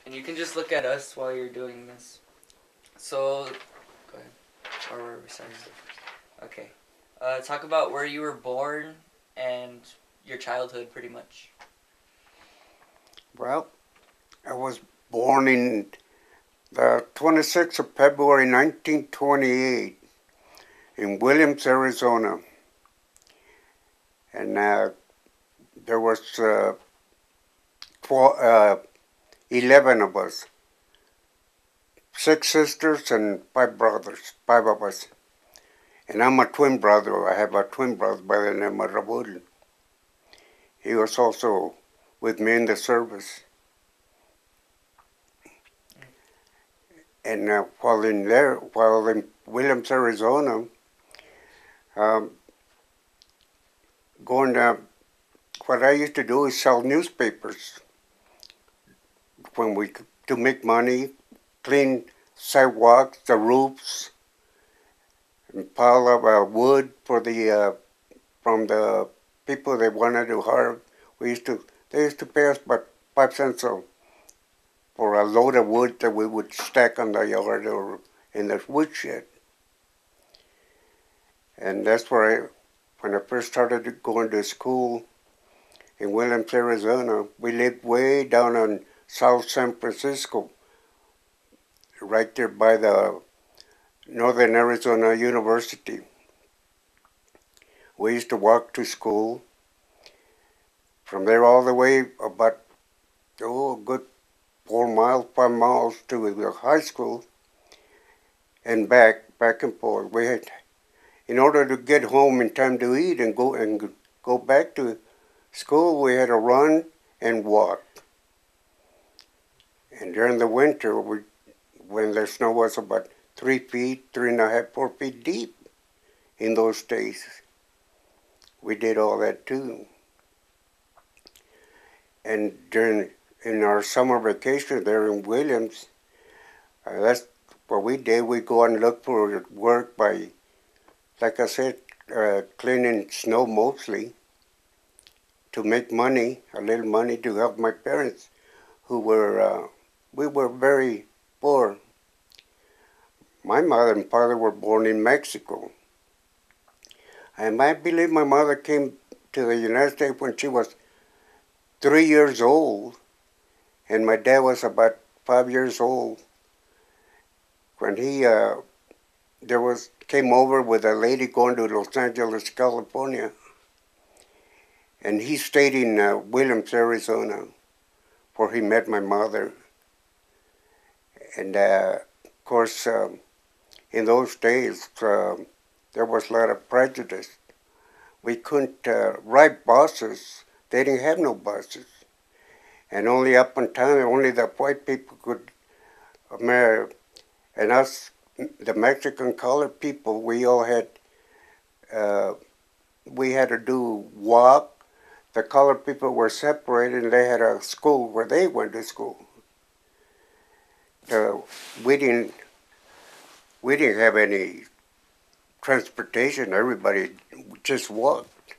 And you can just look at us while you're doing this. So, go ahead. Or were we starting? Okay. Talk about where you were born and your childhood, pretty much. Well, I was born in the 26th of February 1928 in Williams, Arizona. And there was 11 of us, 6 sisters and 5 brothers, 5 of us. And I'm a twin brother. I have a twin brother by the name of Raúl. He was also with me in the service. And while in Williams, Arizona, um, what I used to do is sell newspapers to make money, clean sidewalks, the roofs, and pile up wood from the people they wanted to hire. They used to pay us about 5 cents for a load of wood that we would stack on the yard or in the woodshed. And that's where when I first started going to school in Williams, Arizona, we lived way down on South San Francisco, right there by the Northern Arizona University. We used to walk to school from there all the way about, a good 4 miles, 5 miles to the high school and back and forth. In order to get home in time to eat and go back to school, we had to run and walk. And during the winter, when the snow was about 3 feet, 3.5, 4 feet deep in those days, we did all that too. And in our summer vacation there in Williams, that's what we did. We go and look for work by, like I said, cleaning snow mostly, to make money, a little money to help my parents, who we were very poor. My mother and father were born in Mexico. And I believe my mother came to the United States when she was 3 years old, and my dad was about 5 years old when he came over with a lady going to Los Angeles, California, and he stayed in Williams, Arizona, where he met my mother. And of course, in those days, there was a lot of prejudice. We couldn't ride buses. They didn't have no buses. And only up in town, only the white people could, and us, the Mexican colored people, we all had, we had to walk. The colored people were separated, and they had a school where they went to school. We didn't have any transportation. Everybody just walked.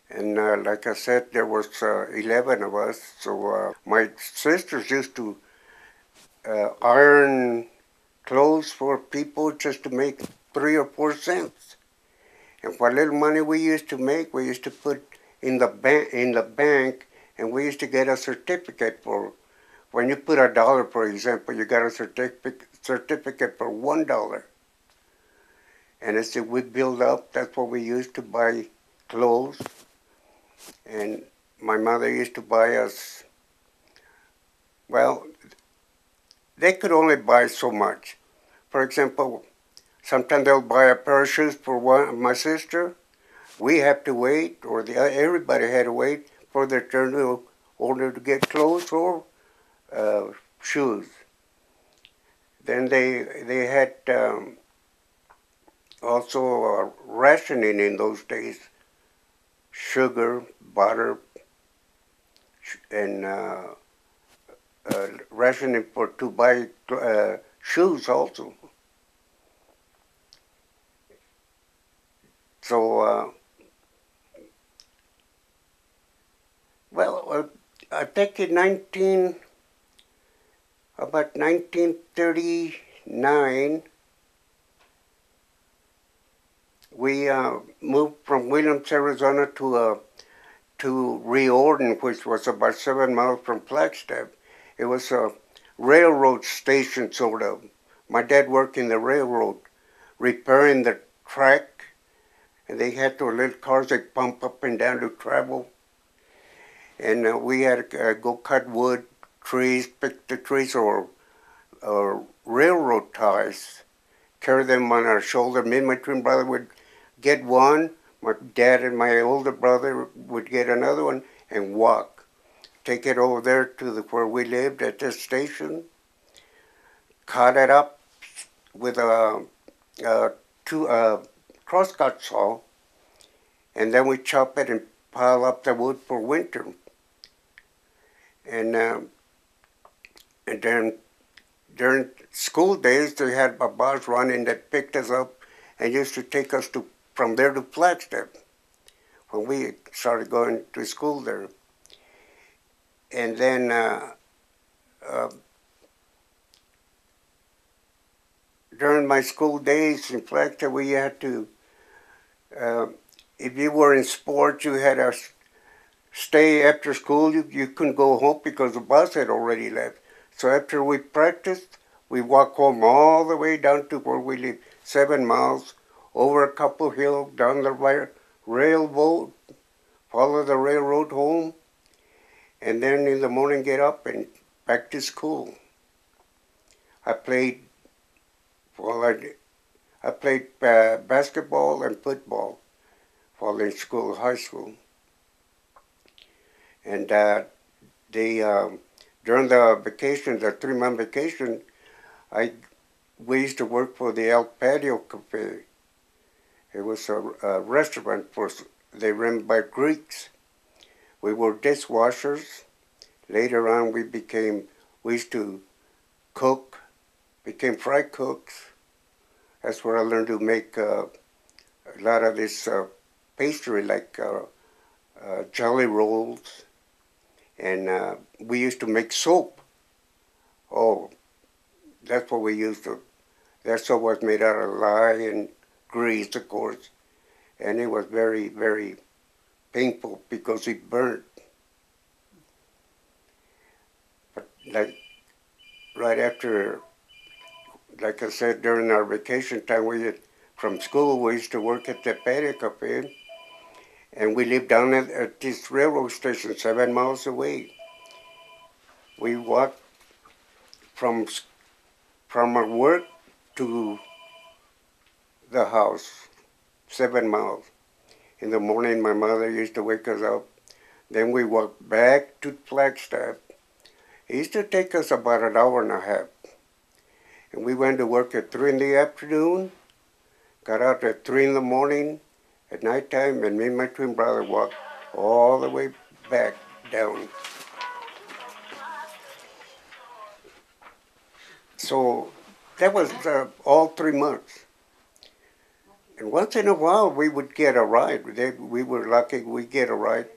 And like I said, there was 11 of us. So my sisters used to iron clothes for people just to make 3 or 4 cents. And what little money we used to make, we used to put in the bank, and we used to get a certificate for. When you put $1, for example, you got a certificate for $1. And as we build up, that's what we used to buy clothes. And my mother used to buy us, well, they could only buy so much. For example, sometimes they'll buy a pair of shoes for my sister. We have to wait, or everybody had to wait for their turn in order to get clothes or shoes. Then they had also rationing in those days, sugar, butter, and rationing to buy shoes also. So, I think about 1939, we moved from Williams, Arizona to Riordan, which was about 7 miles from Flagstaff. It was a railroad station, sort of. My dad worked in the railroad, repairing the track, and they had those little cars that pump up and down to travel. And we had to go cut wood, trees, pick the trees, or railroad ties, carry them on our shoulder. Me and my twin brother would get one. My dad and my older brother would get another one and walk. Take it over there to where we lived at this station, cut it up with a crosscut saw, and then we chop it and pile up the wood for winter. And then during school days, they had a bus running that picked us up and used to take us from there to Flagstaff when we started going to school there. And then during my school days in Flagstaff, we had to, if you were in sports, you had to stay after school. You couldn't go home because the bus had already left. So after we practiced, we walked home all the way down to where we lived, 7 miles, over a couple hills, down the railroad, follow the railroad home, and then in the morning get up and back to school. I played basketball and football while in school, high school. And during the vacation, the 3-month vacation, we used to work for the El Patio Cafe. It was a restaurant they ran by Greeks. We were dishwashers. Later on, we used to cook, became fry cooks. That's where I learned to make a lot of this pastry, like jelly rolls. And we used to make soap. Oh, that's what we used to. That soap was made out of lye and grease, of course. And it was very, very painful because it burnt. But right after, like I said, during our vacation time, from school, we used to work at the Patio Cafe. And we lived down at this railroad station 7 miles away. We walked from our work to the house, 7 miles. In the morning, my mother used to wake us up. Then we walked back to Flagstaff. It used to take us about an hour and a half. And we went to work at 3 in the afternoon, got out at 3 in the morning at nighttime, and me and my twin brother walked all the way back down. So that was all 3 months. And once in a while, we would get a ride. We were lucky we'd get a ride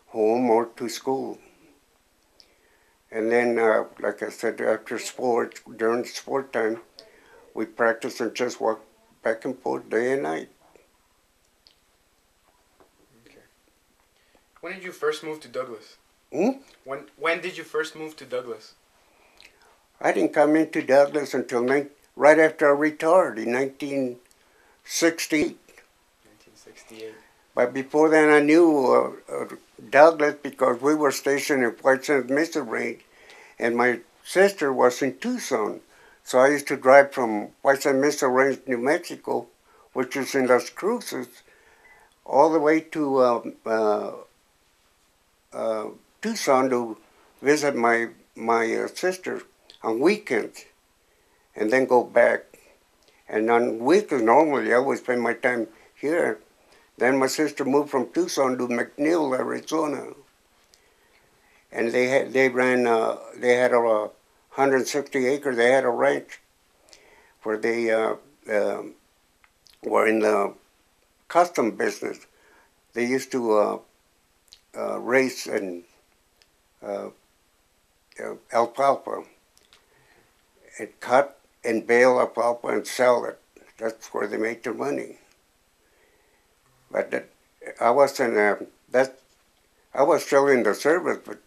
home or to school. And then, like I said, after sports, during sport time, we practiced and just walked back and forth day and night. Okay. When did you first move to Douglas? When did you first move to Douglas? I didn't come into Douglas until right after I retired in 1968. 1968. But before then, I knew Douglas because we were stationed in White Sands Missile Range, and my sister was in Tucson. So I used to drive from White Sands Missile Range, New Mexico, which is in Las Cruces, all the way to Tucson to visit my sister on weekends, and then go back. And on weekends, normally I would spend my time here. Then my sister moved from Tucson to McNeil, Arizona, and they had 160 acres. They had a ranch where they were in the custom business. They used to race and uh, alfalfa and cut and bale alfalfa and sell it. That's where they make their money. But I wasn't that. I was still in the service, but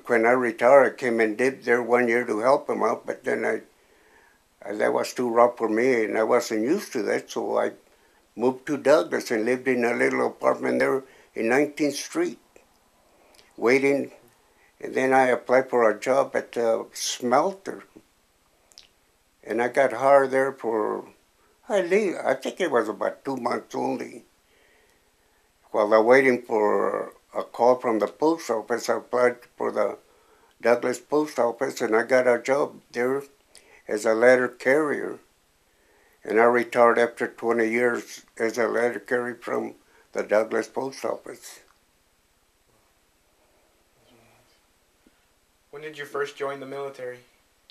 when I retired, I came and did there 1 year to help them out. But then that was too rough for me, and I wasn't used to that, so I moved to Douglas and lived in a little apartment there in 19th Street, waiting. And then I applied for a job at the smelter, and I got hired there for I think it was about 2 months only. While I'm waiting for a call from the post office, I applied for the Douglas post office, and I got a job there as a letter carrier. And I retired after 20 years as a letter carrier from the Douglas post office. When did you first join the military?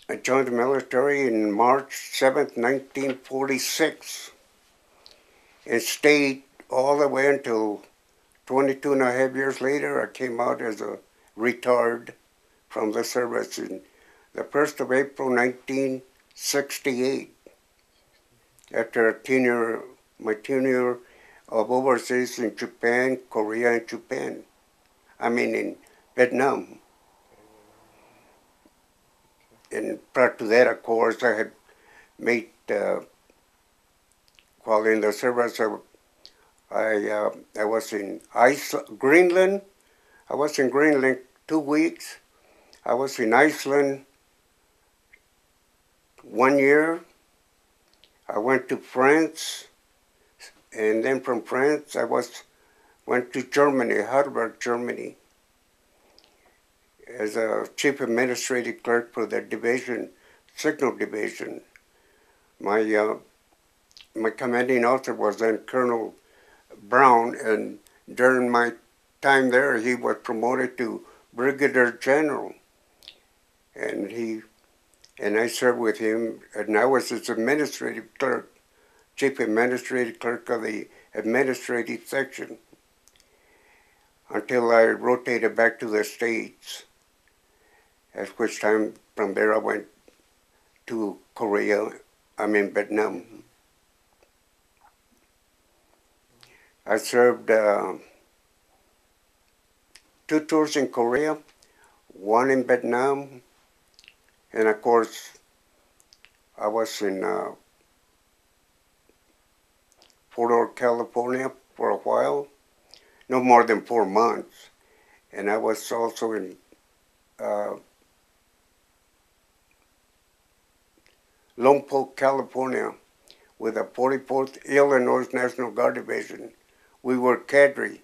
I joined the military on March 7th, 1946, and stayed all the way until 22 and a half years later. I came out as a retired from the service in the 1st of April, 1968, after my tenure of overseas in Japan, Korea, and Japan. In Vietnam. And prior to that, of course, I had made, while in the service, I was in Greenland. I was in Greenland 2 weeks. I was in Iceland 1 year. I went to France, and then from France I went to Germany, Heidelberg, Germany, as a chief administrative clerk for the division, signal division. My commanding officer was then Colonel Brown, and during my time there, he was promoted to Brigadier General, and I served with him, and I was his administrative clerk, chief administrative clerk of the administrative section, until I rotated back to the States, at which time from there I went to Vietnam. I served 2 tours in Korea, 1 in Vietnam, and of course I was in Fort Ord, California for a while, no more than 4 months, and I was also in Lompoc, California, with the 44th Illinois National Guard Division. We were cadre,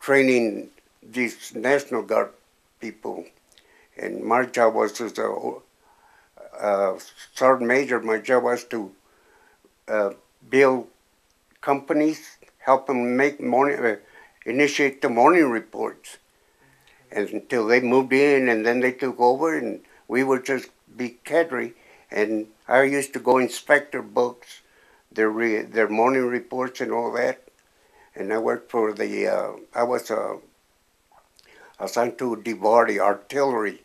training these National Guard people, and my job was as a sergeant major. My job was to build companies, help them initiate the morning reports, and until they moved in, and then they took over, and we would just be cadre. And I used to go inspect their books, their morning reports and all that. And I worked for I was assigned to DeVardy artillery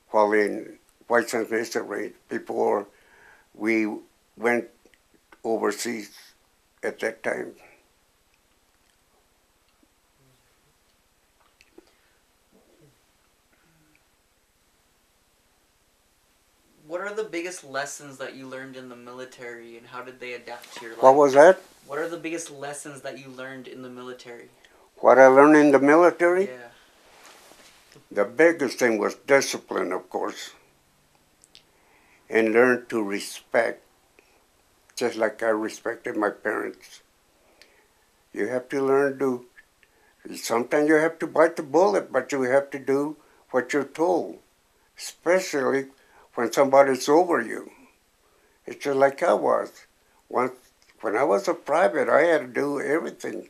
while in White Sands Mesa Range before we went overseas at that time. What are the biggest lessons that you learned in the military, and how did they adapt to your life? What was that? What are the biggest lessons that you learned in the military? What I learned in the military? Yeah. The biggest thing was discipline, of course, and learn to respect, just like I respected my parents. You have to learn to, sometimes you have to bite the bullet, but you have to do what you're told, especially when somebody's over you. It's just like I was. When I was a private, I had to do everything.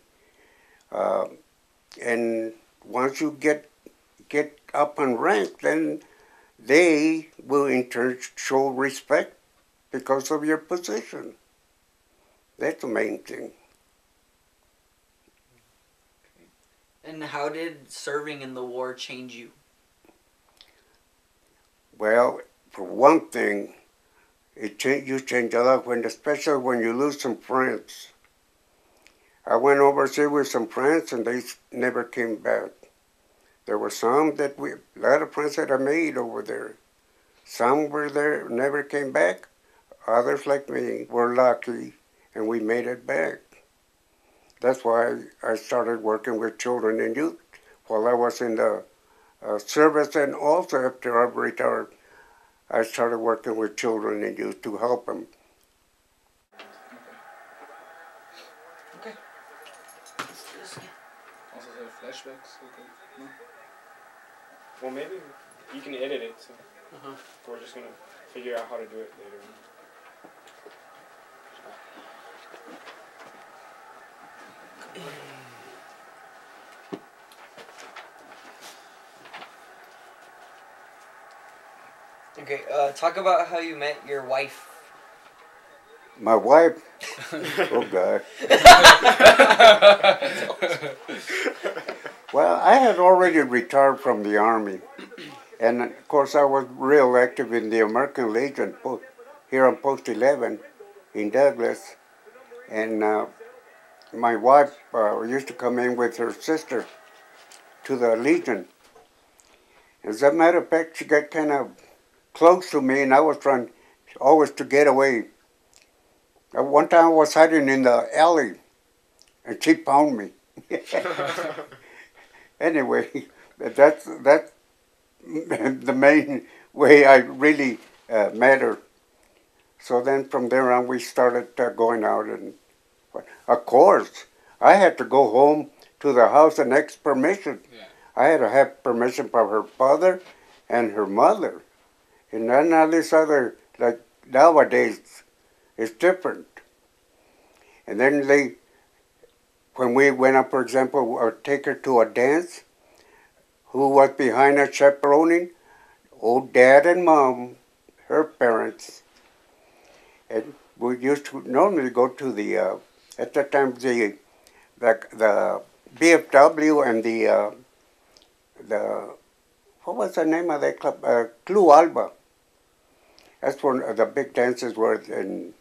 And once you get up in rank, then they will in turn show respect because of your position. That's the main thing. And And how did serving in the war change you? Well, for one thing, you change a lot, especially when you lose some friends. I went overseas with some friends and they never came back. There were some a lot of friends that I made over there. Some were there, never came back. Others, like me, were lucky and we made it back. That's why I started working with children and youth while I was in the service, and also after I retired, I started working with children and youth to help them. Okay. Also the flashbacks. Okay. No. Well, maybe you can edit it. So we're just gonna figure out how to do it later on. Okay, talk about how you met your wife. My wife, oh God. Well, I had already retired from the Army. And of course, I was real active in the American Legion here on Post 11 in Douglas. And my wife used to come in with her sister to the Legion. As a matter of fact, she got kind of close to me, and I was trying always to get away. One time I was hiding in the alley, and she found me. Anyway, that's the main way I really met her. So then from there on, we started going out, and of course, I had to go home to the house and ask permission. Yeah. I had to have permission from her father and her mother. And none of this other, like nowadays, it's different. And then when we went up, for example, I'd take her to a dance, who was behind us chaperoning? Old Dad and Mom, her parents. And we used to normally go to the, at that time, the BFW and the what was the name of that club? Club Alba. That's when the big dances were, and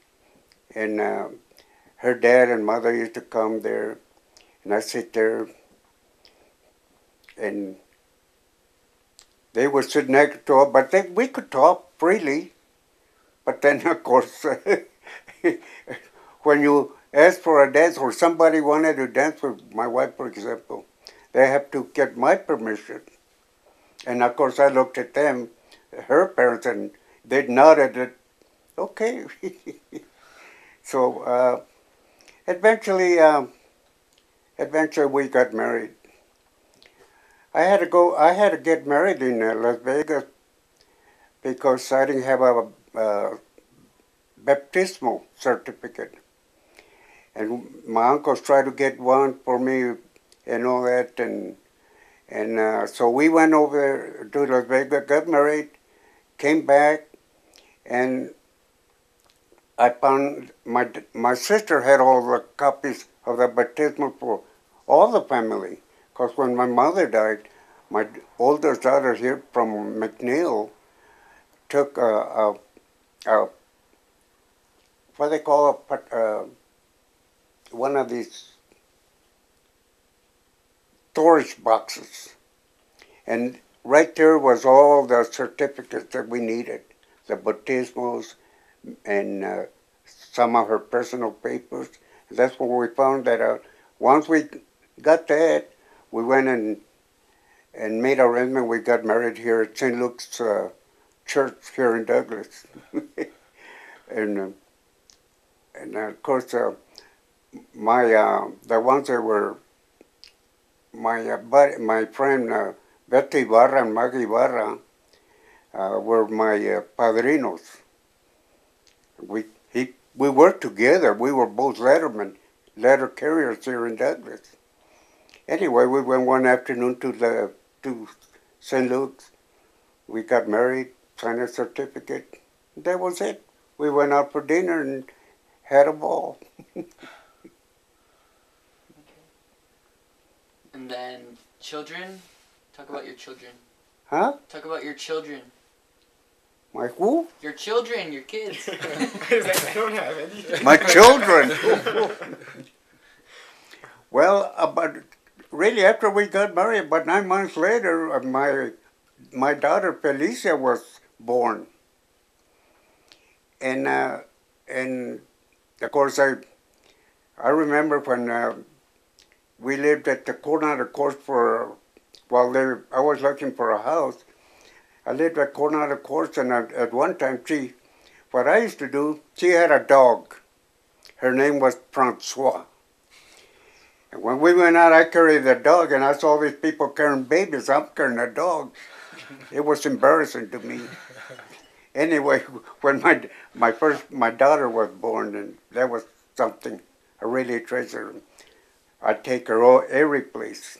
her dad and mother used to come there, and I sit there, and they would sit next to us, but we could talk freely. But then, of course, when you ask for a dance, or somebody wanted to dance with my wife, for example, they have to get my permission. And of course, I looked at them, her parents, and they nodded that, okay. So eventually we got married. I had to get married in Las Vegas because I didn't have a baptismal certificate. And my uncles tried to get one for me and all that, and so we went over to Las Vegas, got married, came back, and I found my sister had all the copies of the baptismal for all the family. Because when my mother died, my oldest daughter here from McNeil took what they call one of these storage boxes. And right there was all the certificates that we needed, the baptismals and some of her personal papers. And that's when we found that out. Once we got that, we went and made arrangement. We got married here at St. Luke's Church here in Douglas. and of course, the ones that were my friend Beto Ibarra and Maggie Ibarra were my padrinos. We worked together. We were both letter carriers here in Douglas. Anyway, we went one afternoon to St. Luke's. We got married, signed a certificate. That was it. We went out for dinner and had a ball. And And then children. Talk about your children. Huh? Talk about your children. My who? Your children, your kids. I don't have any. My children. Well, really after we got married, about 9 months later, my daughter Felicia was born, and of course I remember when we lived at the Coronado Course I was looking for a house. I lived at Coronado Course, and at one time what I used to do, she had a dog. Her name was Francois. And when we went out, I carried the dog, and I saw these people carrying babies. I'm carrying a dog. It was embarrassing to me. Anyway, when my daughter was born, and that was something I really treasure. I'd take her every place.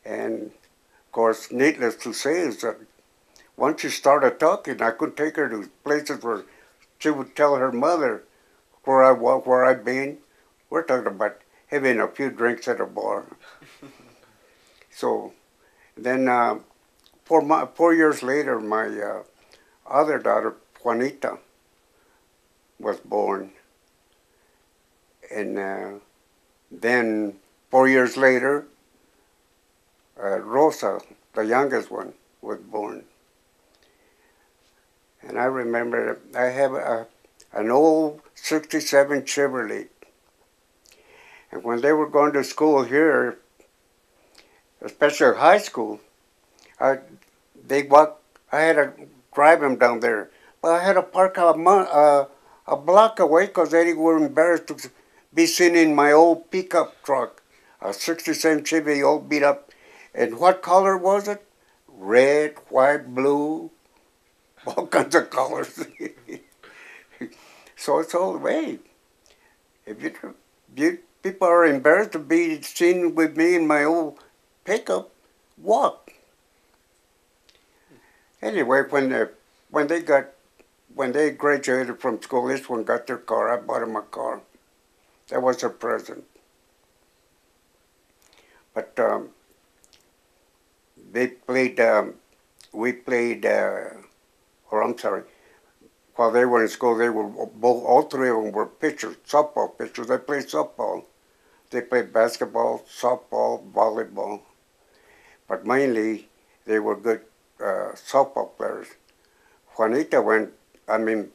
And of course, needless to say is that once she started talking, I could take her to places where she would tell her mother where I was, where I'd been. We're talking about having a few drinks at a bar. So then 4 years later, my other daughter, Juanita, was born. And then 4 years later, Rosa, the youngest one, was born. And I remember I have an old 67 Chevrolet. And when they were going to school here, especially high school, I had to drive them down there. But I had to park a block away because they were embarrassed to be seen in my old pickup truck, a 67 Chevy, all beat up. And what color was it? Red, white, blue, all kinds of colors. So it's all way. If people are embarrassed to be seen with me in my old pickup, walk. Anyway, when they graduated from school, this one got their car. I bought them a car. That was a present. But while they were in school, all three of them were pitchers, softball pitchers. They played softball. They played basketball, softball, volleyball. But mainly, they were good softball players.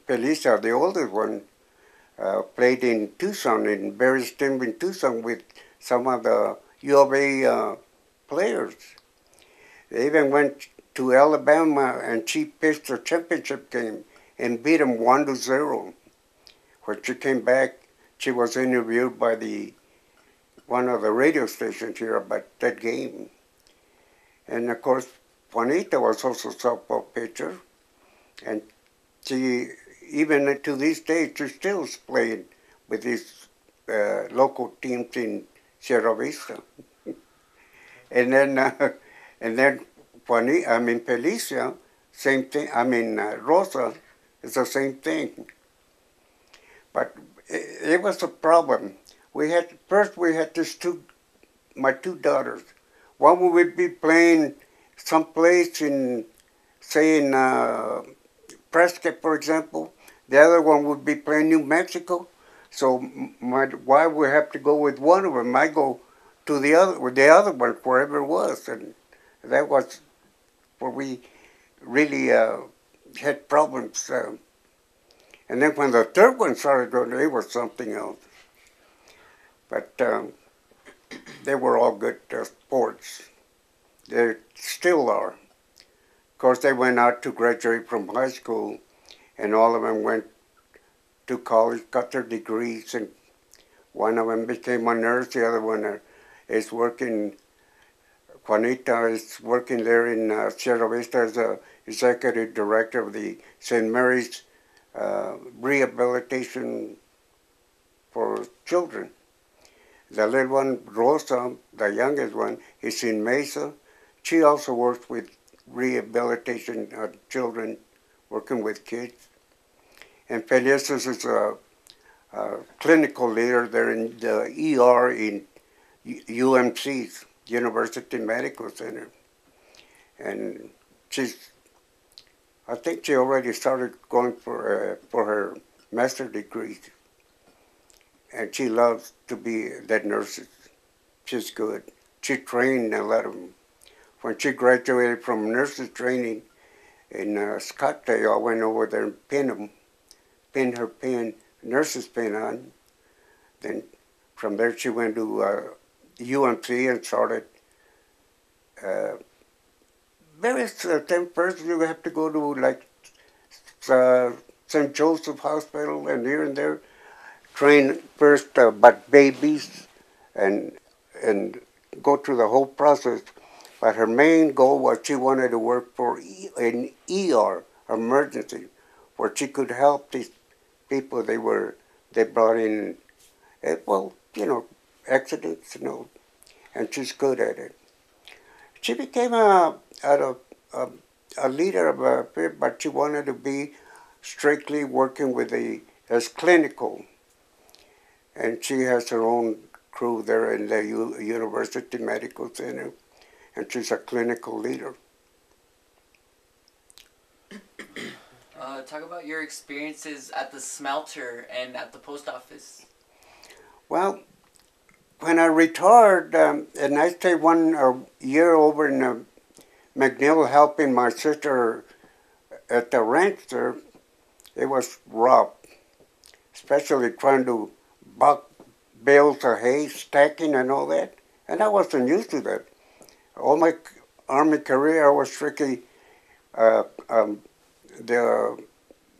Felicia, the oldest one, played in Tucson, in Barry's team in Tucson with some of the U of A players. They even went to Alabama and she pitched their championship game and beat them 1-0. When she came back, she was interviewed by one of the radio stations here about that game. And of course, Juanita was also a softball pitcher, and she, even to this day, she still is playing with these local teams in Sierra Vista. and then Felicia, same thing. Rosa is the same thing. But it was a problem. We had my two daughters. One would be playing someplace in Prescott, for example. The other one would be playing New Mexico. So my wife would have to go with one of them. I go to the other one, wherever it was, and that was where we really had problems. And then when the third one started going, it was something else. But they were all good sports. They still are. Of course, they went out to graduate from high school, and all of them went to college, got their degrees, and one of them became a nurse. The other one is working. Juanita is working there in Sierra Vista as the executive director of the St. Mary's Rehabilitation for Children. The little one, Rosa, the youngest one, is in Mesa. She also works with rehabilitation children, working with kids. And Felicitas is a clinical leader there in the ER in UMC's, University Medical Center. And I think she already started going for her master's degree. And she loves to be that nurse. She's good. She trained a lot of them. When she graduated from nurses training in Scottsdale, I went over there and pinned her nurse's pin on. Then from there she went to UMC and started various things. First you have to go to like St. Joseph Hospital and here and there. Train first about babies and go through the whole process. But her main goal was she wanted to work for an ER, emergency, where she could help these people they brought in, well, accidents, and she's good at it. She became a leader of a field, but she wanted to be strictly working as clinical. And she has her own crew there in the University Medical Center, and she's a clinical leader. Talk about your experiences at the smelter and at the post office. Well, when I retired, and I stayed 1 year over in McNeil helping my sister at the ranch there, it was rough, especially trying to buck bales of hay, stacking and all that. And I wasn't used to that. All my Army career, I was strictly the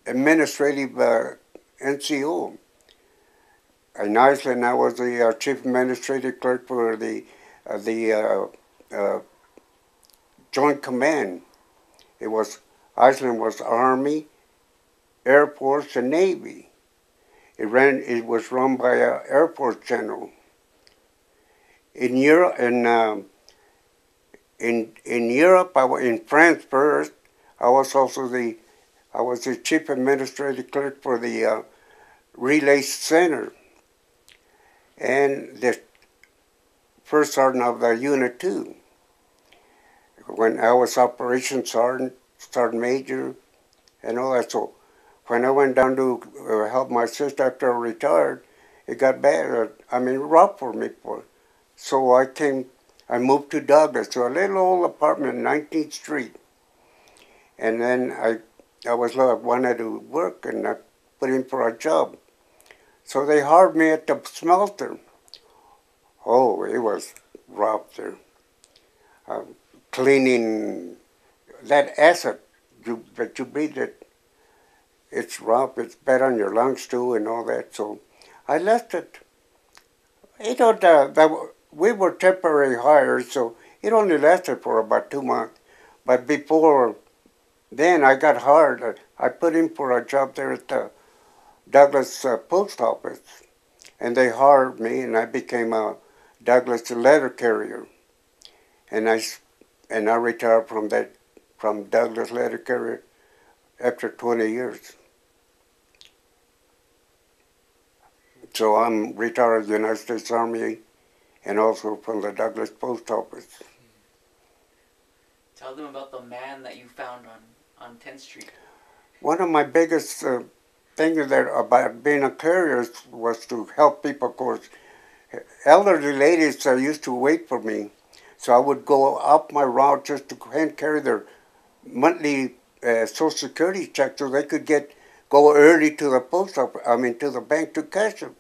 administrative NCO. In Iceland, I was the chief administrative clerk for the Joint Command. Iceland was Army, Air Force, and Navy. It was run by an Air Force general. In Europe, in France first. I was the chief administrative clerk for the Relay Center and the first sergeant of the Unit 2. When I was operations sergeant, sergeant major, and all that. So when I went down to help my sister after I retired, it got bad. Rough for me. So I moved to Douglas, to a little old apartment on 19th Street. And then I wanted to work, and I put in for a job. So they hired me at the smelter. Oh, it was rough there. Cleaning that acid that you breathe, it's rough. It's bad on your lungs too, and all that. So I left it. We were temporary hires, so it only lasted for about 2 months. But before then, I got hired. I put in for a job there at the Douglas post office, and they hired me, and I became a Douglas letter carrier. And I retired from Douglas letter carrier after 20 years. So I'm retired of the United States Army and also from the Douglas post office. Tell them about the man that you found on 10th Street. One of my biggest things about being a carrier was to help people. Of course, elderly ladies used to wait for me, so I would go up my route just to hand carry their monthly Social Security check so they could go early to the post office. To the bank to cash them.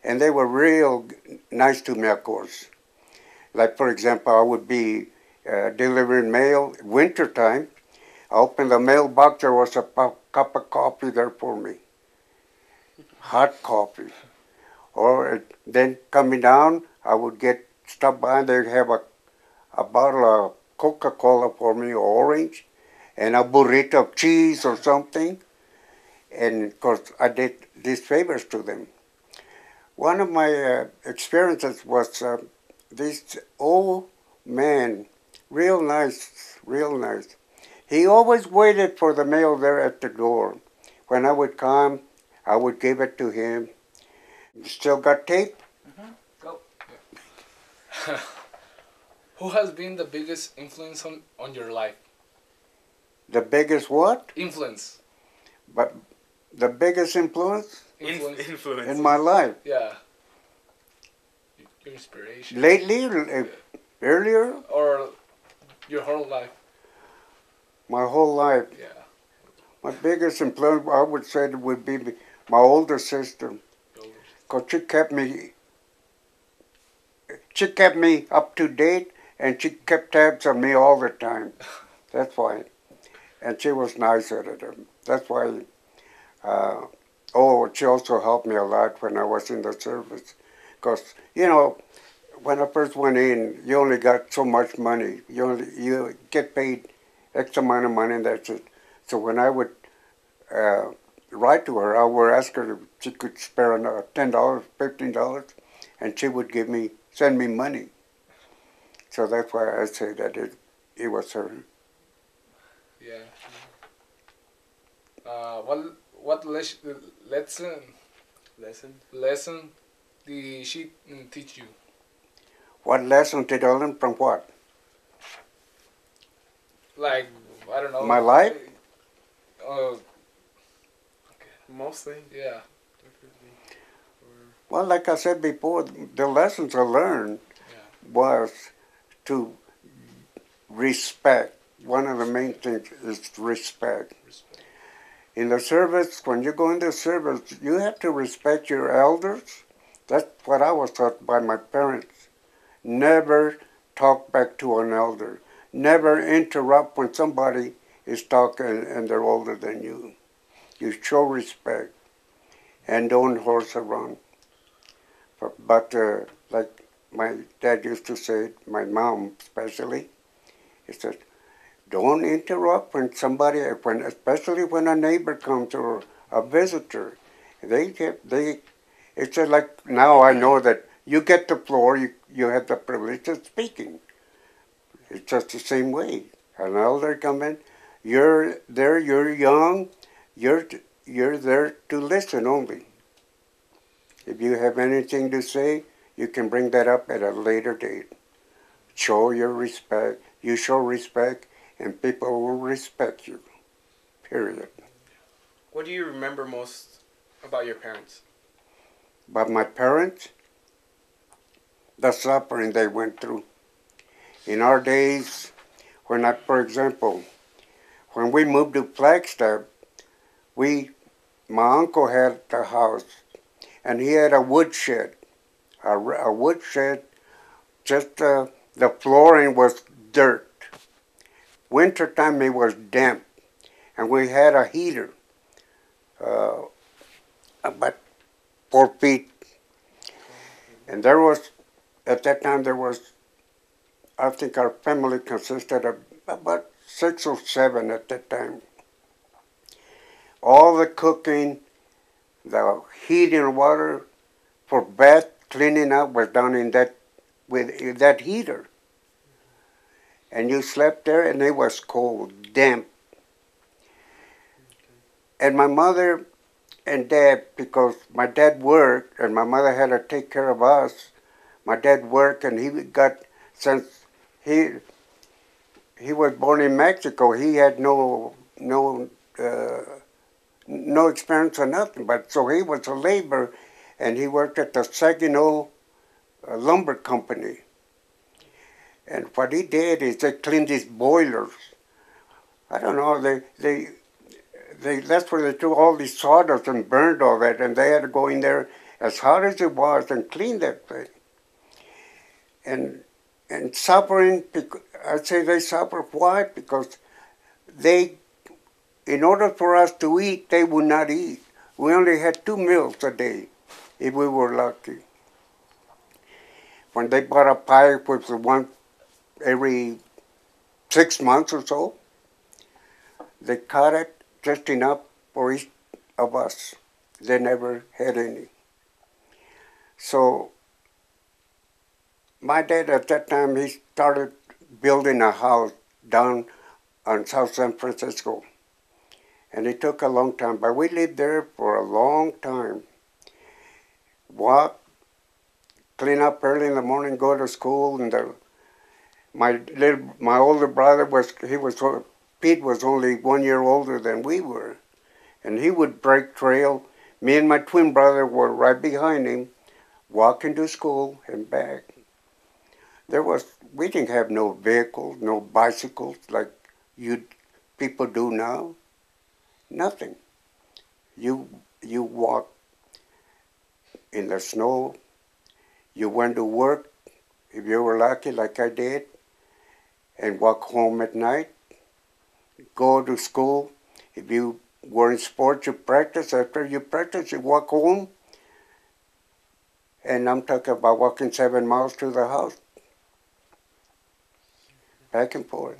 And they were real nice to me, of course. Like, for example, I would be delivering mail wintertime. I opened the mailbox, there was a cup of coffee there for me. Hot coffee. Or then coming down, I would stop by and they'd have a bottle of Coca-Cola for me, or orange, and a burrito of cheese or something. And of course, I did these favors to them. One of my experiences was this old man, real nice. He always waited for the mail there at the door. When I would come, I would give it to him. You still got tape? Mm-hmm. Go. Who has been the biggest influence on your life? The biggest what? Influence. But the biggest influence Influence. in my life. Yeah. Your inspiration. Lately, earlier, Or your whole life. my whole life. Yeah. My biggest influence, I would say, would be my older sister. Because she kept me up to date, and she kept tabs on me all the time. That's why. And she was nice at it. That's why. She also helped me a lot when I was in the service. Because, when I first went in, you only got so much money. You get paid X amount of money, and that's it. So when I would write to her, I would ask her if she could spare $10, $15, and she would send me money. So that's why I say that it was her. Yeah. What lesson did she teach you? What lesson did I learn from what? Like, I don't know. My life? Mostly. Yeah. Well, like I said before, the lessons I learned was to respect. One of the main things is respect. In the service, when you go into service, you have to respect your elders. That's what I was taught by my parents. Never talk back to an elder. Never interrupt when somebody is talking and they're older than you. You show respect and don't horse around. But like my dad used to say, my mom especially, he said, don't interrupt especially when a neighbor comes or a visitor. It's just like now I know that you get the floor, you have the privilege of speaking. It's just the same way. An elder come in, you're there, you're young, you're there to listen only. If you have anything to say, you can bring that up at a later date. Show your respect. You show respect, and people will respect you. Period. What do you remember most about your parents? But my parents, the suffering they went through. In our days, for example, when we moved to Flagstaff, my uncle had a house, and he had a woodshed. A woodshed, just the flooring was dirt. Wintertime it was damp, and we had a heater, about 4 feet. And at that time, I think our family consisted of about 6 or 7 at that time. All the cooking, the heating water for bath, cleaning up was done with that heater. And you slept there, and it was cold, damp. And my mother and dad, because my dad worked and my mother had to take care of us, my dad worked, and since he was born in Mexico, he had no experience or nothing. But so he was a laborer, and he worked at the Saginaw lumber company. And what he did is they cleaned these boilers. I don't know, that's where they threw all these sawdust and burned all that, and they had to go in there as hot as it was and clean that thing. And suffering, I'd say they suffered. Why? Because in order for us to eat, they would not eat. We only had 2 meals a day, if we were lucky. When they bought a pie, which was one every 6 months or so, they cut it just enough for each of us. They never had any. So my dad at that time, he started building a house down on South San Francisco. And it took a long time, but we lived there for a long time. Walk, clean up early in the morning, go to school, and My older brother Pete was only 1 year older than we were, and he would break trail. Me and my twin brother were right behind him, walking to school and back. We didn't have no vehicles, no bicycles like you people do now. Nothing. You you walk in the snow. You went to work if you were lucky, like I did, and walk home at night. Go to school. If you were in sports, you practice. After you practice, you walk home. And I'm talking about walking 7 miles to the house, back and forth.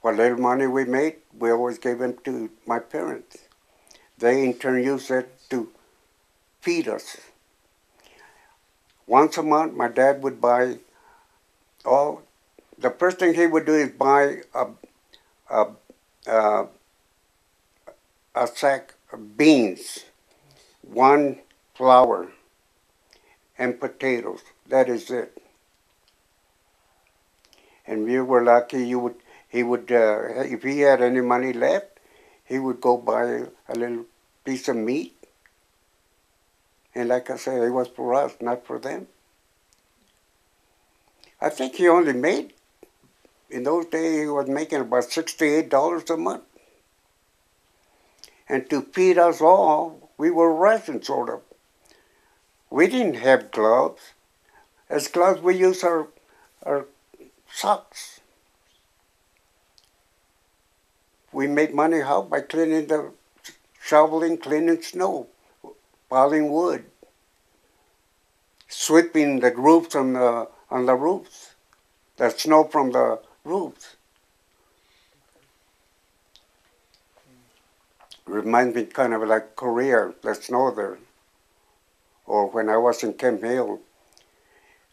What little money we made, we always gave them to my parents. They in turn used it to feed us. Once a month, my dad would buy the first thing he would do is buy a, a, a sack of beans, one flour, and potatoes. That is it. And we were lucky. He would, if he had any money left, he would go buy a little piece of meat. And like I said, it was for us, not for them. I think he only made, in those days, he was making about $68 a month. And to feed us all, we were rationed, sort of. We didn't have gloves. As gloves, we used our socks. We made money how? By shoveling, cleaning snow, piling wood, sweeping the roofs on the roofs, the snow from the roofs. Reminds me kind of like Korea, the snow there. Or when I was in Camp Hill,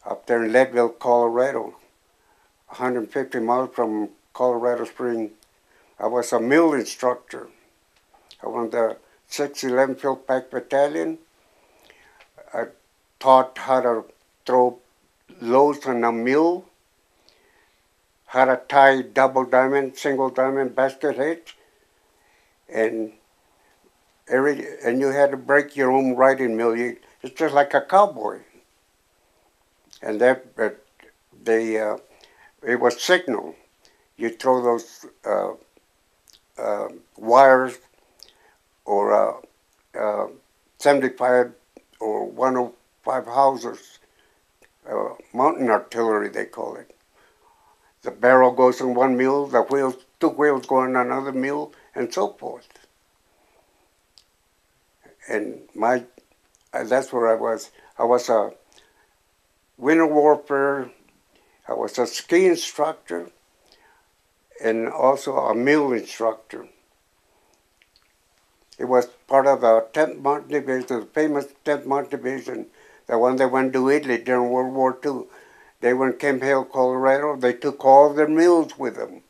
up there in Leadville, Colorado, 150 miles from Colorado Springs. I was a mill instructor. I was in the 611 Field Pack Battalion. I taught how to throw loads on a mill, how to tie double diamond, single diamond basket hitch, and you had to break your own riding mill. It's just like a cowboy. And it was signal. You throw those wires or 75 or 105 houses, mountain artillery they call it. The barrel goes in one mill, two wheels go in another mill, and so forth. And that's where I was. I was a winter warfare, I was a ski instructor, and also a mill instructor. It was part of the 10th Mountain Division, the famous 10th Mountain Division, the one that went to Italy during World War II. They were in Camp Hill, Colorado. They took all their mills with them.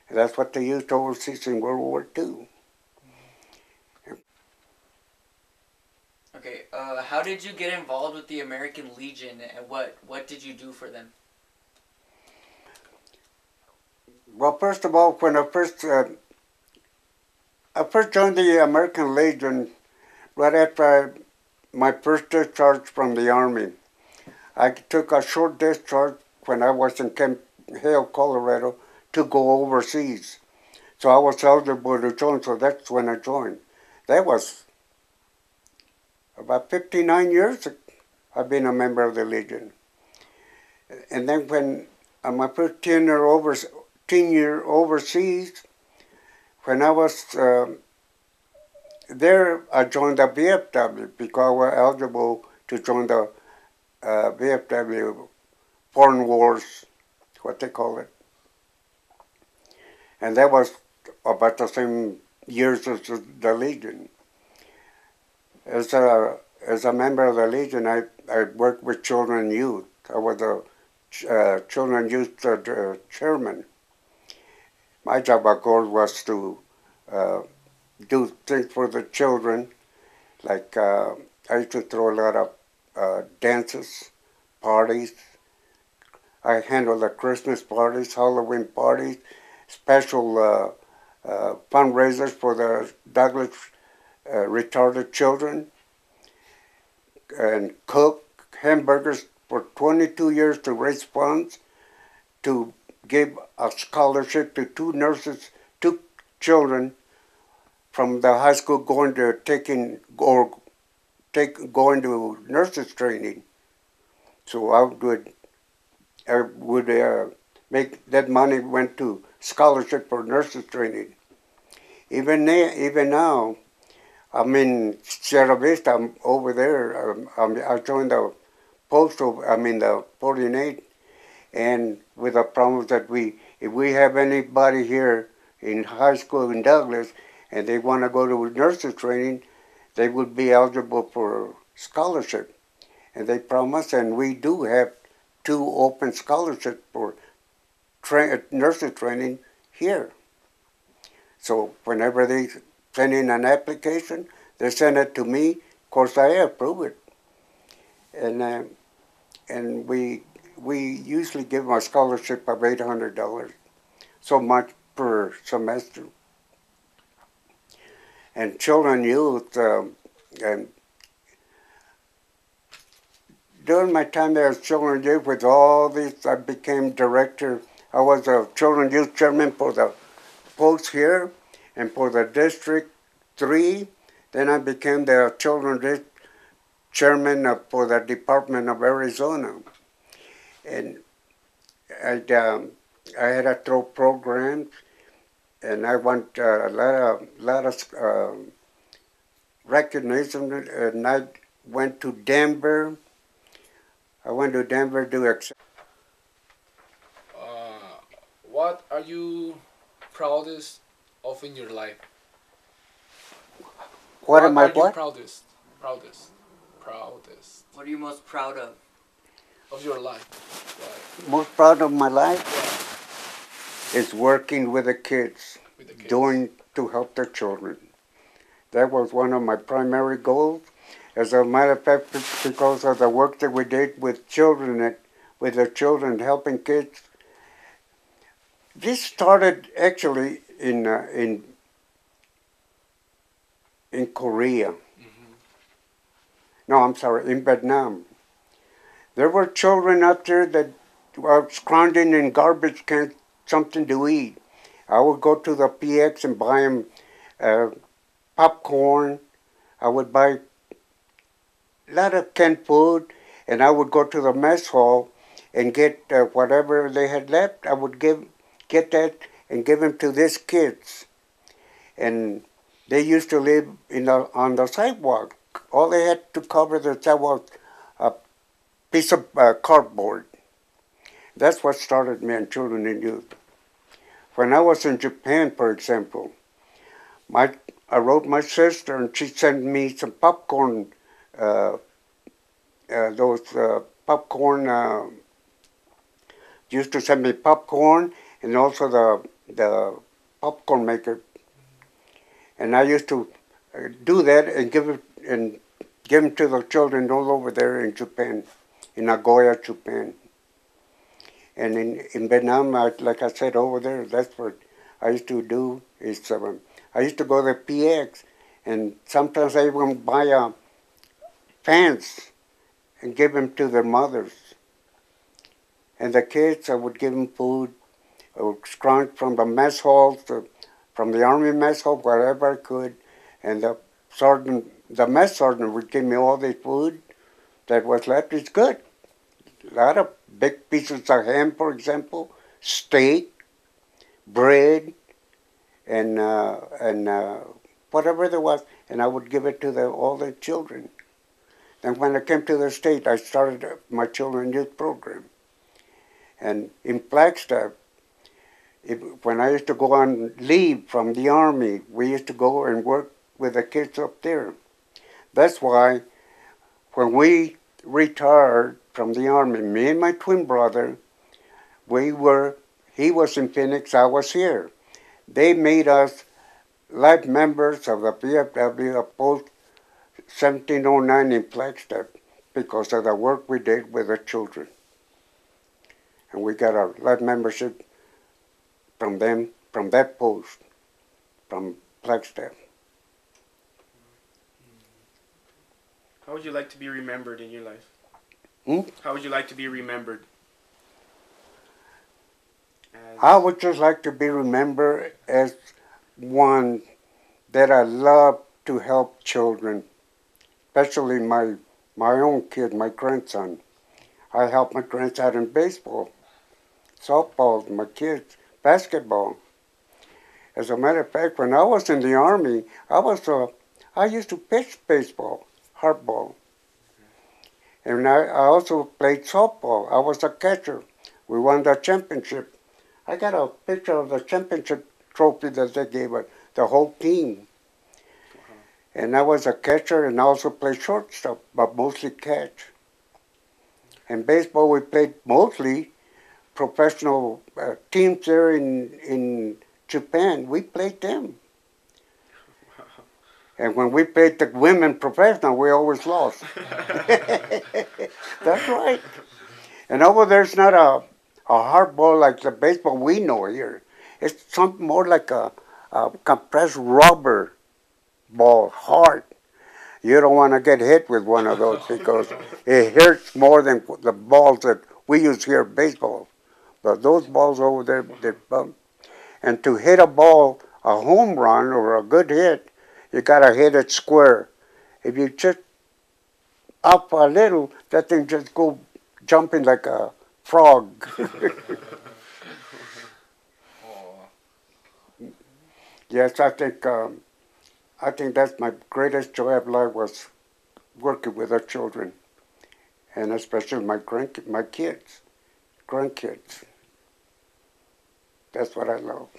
And that's what they used overseas in World War II. Okay, how did you get involved with the American Legion, and what did you do for them? Well, first of all, when I first joined the American Legion right after my first discharge from the Army. I took a short discharge when I was in Camp Hill, Colorado, to go overseas. So I was eligible to join, so that's when I joined. That was about 59 years I've been a member of the Legion. And then when my first 10-year overseas, when I was there, I joined the VFW because I was eligible to join the VFW Foreign Wars, what they call it. And that was about the same years as the Legion. As a member of the Legion, I worked with children and youth. I was a children and youth chairman. My job, of course, was to do things for the children. Like I used to throw a lot of dances, parties, I handle the Christmas parties, Halloween parties, special fundraisers for the Douglas retarded children, and cook hamburgers for 22 years to raise funds to give a scholarship to two children from the high school going to nurses training. So I would make that money went to scholarship for nurses training. Even now, I'm in Sierra Vista. I'm over there. I joined the the 48, and with the promise that if we have anybody here in high school in Douglas, and they want to go to nurses training, they would be eligible for scholarship. And they promise, and we do have 2 open scholarships for nurses training here. So whenever they send in an application, they send it to me. Of course, I approve it, and we usually give them a scholarship of $800, so much per semester. And children, youth, and during my time there as children youth with all these, I became director. I was a children youth chairman for the post here and for the District 3. Then I became the children chairman for the Department of Arizona. And I had to throw programs, and I want a lot of recognition. And I went to Denver. I went to Denver to accept. What are you proudest of in your life? What am I are you what? proudest? What are you most proud of? Of your life. Most proud of my life Yeah. is working with the kids, doing to help their children. That was one of my primary goals. As a matter of fact, because of the work that we did with children, with the children helping kids. This started actually in Korea. Mm-hmm. No, I'm sorry, in Vietnam. There were children up there that were scrounging in garbage cans, something to eat. I would go to the PX and buy them popcorn. I would buy a lot of canned food, and I would go to the mess hall and get whatever they had left. I would get that and give them to these kids. And they used to live on the sidewalk. All they had to cover the sidewalk a piece of cardboard. That's what started me in children and youth. When I was in Japan, for example, I wrote my sister, and she sent me some popcorn. Those popcorn used to send me popcorn, and also the popcorn maker. And I used to do that and give them to the children all over there in Japan, in Nagoya, Japan. And in Vietnam, like I said, over there, that's what I used to do. I used to go to PX, and sometimes I even buy pants and give them to their mothers. And the kids, I would give them food. I would scrounge from the mess halls, from the army mess hall, wherever I could. And the mess sergeant would give me all the food that was left. It's good. A lot of big pieces of ham, for example, steak, bread, and whatever there was, and I would give it to all the children. And when I came to the state, I started my children youth program. And in Flagstaff, when I used to go on leave from the army, we used to go and work with the kids up there. That's why when we retired from the army, me and my twin brother, he was in Phoenix, I was here. They made us life members of the PFW post 1709 in Flagstaff because of the work we did with the children. and we got a life membership from them, from that post, from Flagstaff. How would you like to be remembered in your life? How would you like to be remembered? I would just like to be remembered as one that I love to help children, especially my own kid, my grandson. I help my grandson in baseball, softball, my kids, basketball. As a matter of fact, when I was in the Army, I used to pitch baseball, hardball. And I also played softball. I was a catcher. We won the championship. I got a picture of the championship trophy that they gave us, the whole team. And I was a catcher and also played shortstop, but mostly catch. In baseball, we played mostly professional teams there in Japan. We played them. And when we played the women professional, we always lost. That's right. And over there's not a hard ball like the baseball we know here. It's something more like a compressed rubber ball, hard. You don't want to get hit with one of those because it hurts more than the balls that we use here at baseball. But those balls over there, they bump. And to hit a ball, a home run or a good hit, you got to hit it square. If you just up a little, that thing just go jumping like a frog. Yes, I think that's my greatest joy of life was working with the children, and especially my kids, grandkids. That's what I love,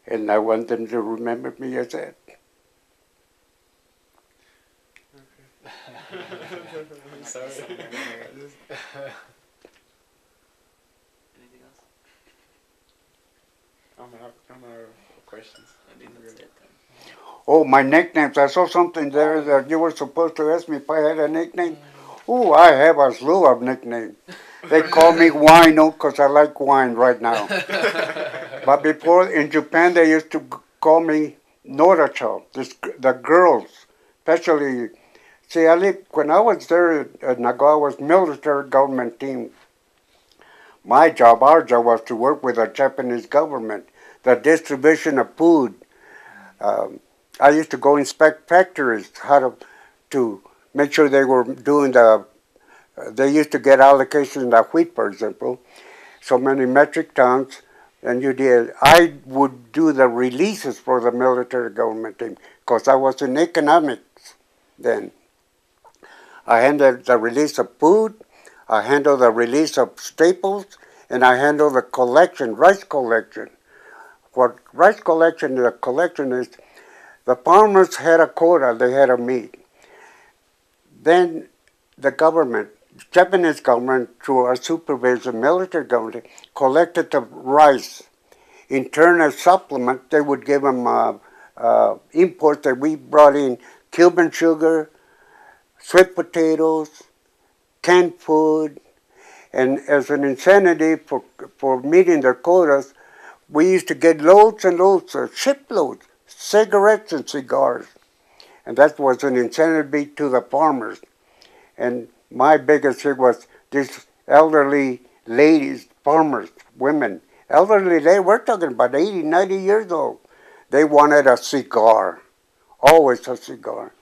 and I want them to remember me as that. I'm sorry. Anything else? I'm out of questions. I think that's it then. Oh, my nicknames. I saw something there that you were supposed to ask me if I had a nickname. Oh, I have a slew of nicknames. They call me Wino because I like wine right now. But before, in Japan, they used to call me Noracho, the girls, especially. See, when I was there at Nagawa, was military government team. Our job was to work with the Japanese government, the distribution of food. I used to go inspect factories, to make sure they were doing they used to get allocations of wheat, for example, so many metric tons, and I would do the releases for the military government team, because I was in economics then. I handled the release of food, I handled the release of staples, and I handled the collection, rice collection. What rice collection is, the farmers had a quota they had to meet. Then the government, Japanese government, through our supervision, military government, collected the rice. In turn, as supplement, they would give them imports that we brought in, Cuban sugar, sweet potatoes, canned food, and as an incentive for meeting their quotas, we used to get loads and loads, shiploads, cigarettes and cigars. And that was an incentive to the farmers. And my biggest thing was these elderly ladies, farmers, women, elderly ladies, we're talking about 80, 90 years old. They wanted a cigar, always a cigar.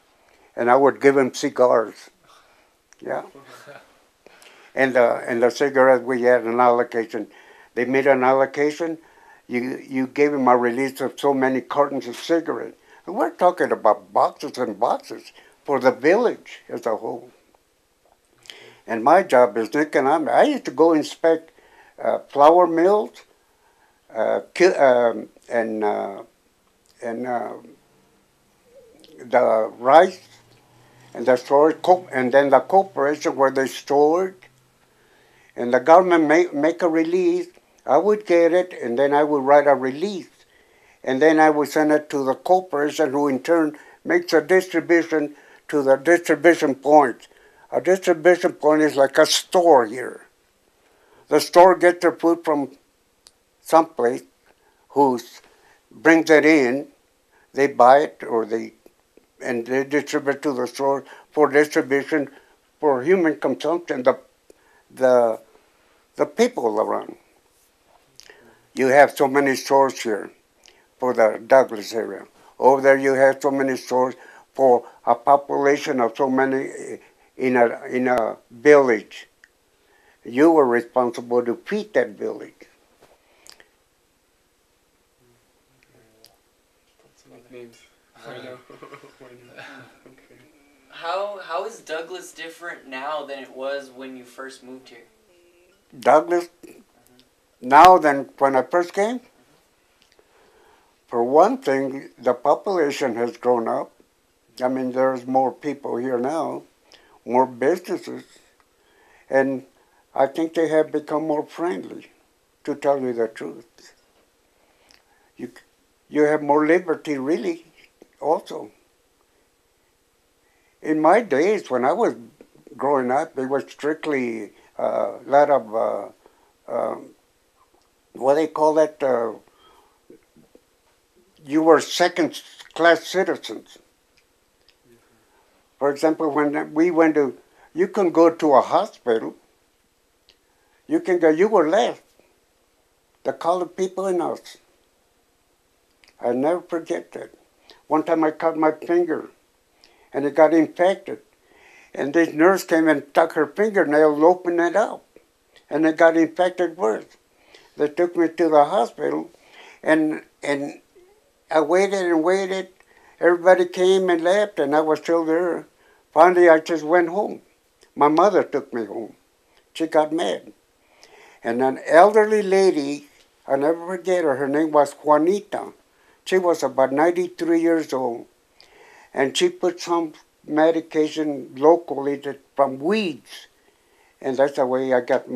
And I would give them cigars. Yeah. And the cigarettes, we had an allocation. They made an allocation. You gave them a release of so many cartons of cigarettes. And we're talking about boxes and boxes for the village as a whole. And my job is economic. I used to go inspect flour mills and the rice and the storage, and then the corporation where they stored. And the government make a release. I would get it, and then I would write a release. And then I would send it to the corporation, who in turn makes a distribution to the distribution point. A distribution point is like a store here. The store gets their food from someplace who brings it in. They buy it and they distribute it to the store for distribution for human consumption. The the people around. You have so many stores here for the Douglas area. Over there, you have so many stores for a population of so many in a village. You were responsible to feed that village. Nicknames. Bueno. Okay. How is Douglas different now than it was when you first moved here? Douglas, now than when I first came? For one thing, the population has grown up. I mean, there's more people here now, more businesses, and I think they have become more friendly, to tell you the truth. You have more liberty, really, also. In my days, when I was growing up, it was strictly a lot of, what do they call that? You were second-class citizens. For example, when we went to, you can go to a hospital, you were left. The colored people in us. I never forget that. One time I cut my finger, and it got infected. And this nurse came and stuck her fingernail, opened it up, and it got infected worse. They took me to the hospital, and I waited and waited. Everybody came and left, and I was still there. Finally, I just went home. My mother took me home. She got mad. And an elderly lady, I'll never forget her name was Juanita. She was about 93 years old. And she put some medication locally from weeds. And that's the way I got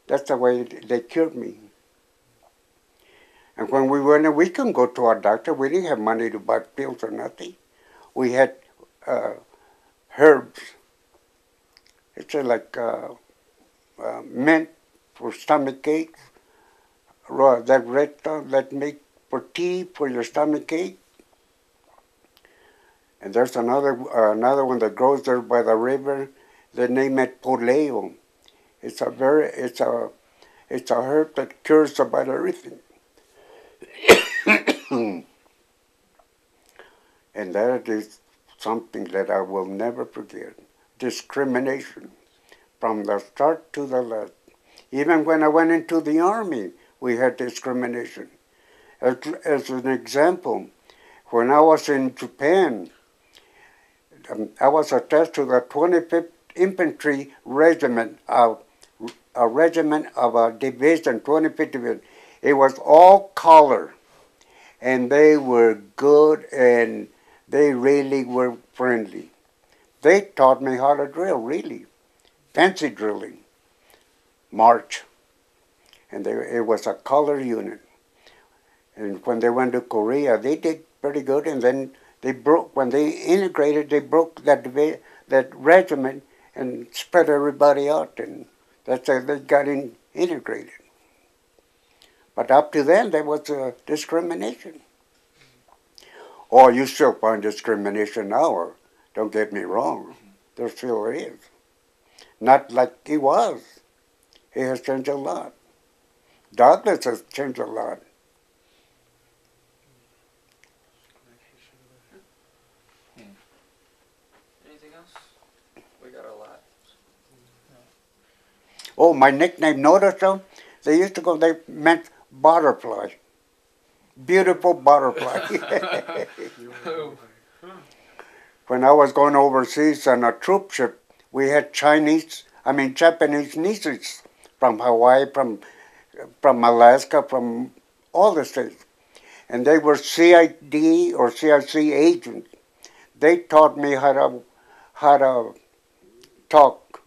that's the way they cured me. And when we went in, we couldn't go to our doctor. We didn't have money to buy pills or nothing. We had herbs. It's like mint for stomach aches, that red stuff that make for tea for your stomach ache. And there's another one that grows there by the river. They name it poleo. It's a herb that cures about everything. And that is something that I will never forget. Discrimination from the start to the last. Even when I went into the army, we had discrimination. As an example, when I was in Japan, I was attached to the 25th Infantry Regiment, a division, 25th Division. It was all color, and they were good, and they really were friendly. They taught me how to drill, really. Fancy drilling. March. And it was a color unit. And when they went to Korea, they did pretty good, and then when they integrated, they broke that regiment and spread everybody out, and that's how they got integrated. But up to then, there was discrimination. Oh, you still find discrimination now, don't get me wrong. There still is. Not like it was. It has changed a lot. Douglas has changed a lot. Anything else? We got a lot. Oh, my nickname, notice them? They used to go, they meant butterfly. Beautiful butterfly. When I was going overseas on a troop ship, we had Japanese nieces from Hawaii, from Alaska, from all the states. And they were CID or CIC agents. They taught me how to talk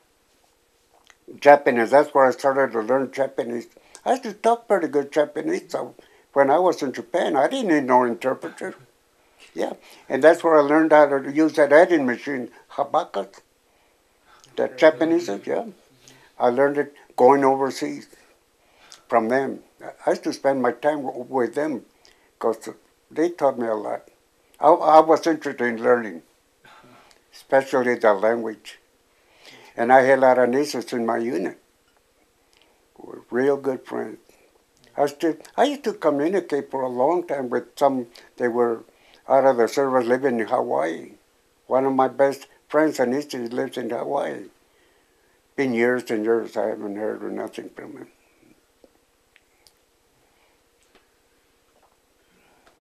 Japanese. That's where I started to learn Japanese. I used to talk pretty good Japanese. So when I was in Japan, I didn't need no interpreter. Yeah, and that's where I learned how to use that adding machine, habakas, the Japanese, yeah. I learned it. going overseas from them. I used to spend my time with them because they taught me a lot. I was interested in learning, especially the language. And I had a lot of nieces in my unit. Were real good friends. I used to communicate for a long time with some. They were out of the service living in Hawaii. One of my best friends and nieces lives in Hawaii. Been years and years I haven't heard or nothing from him.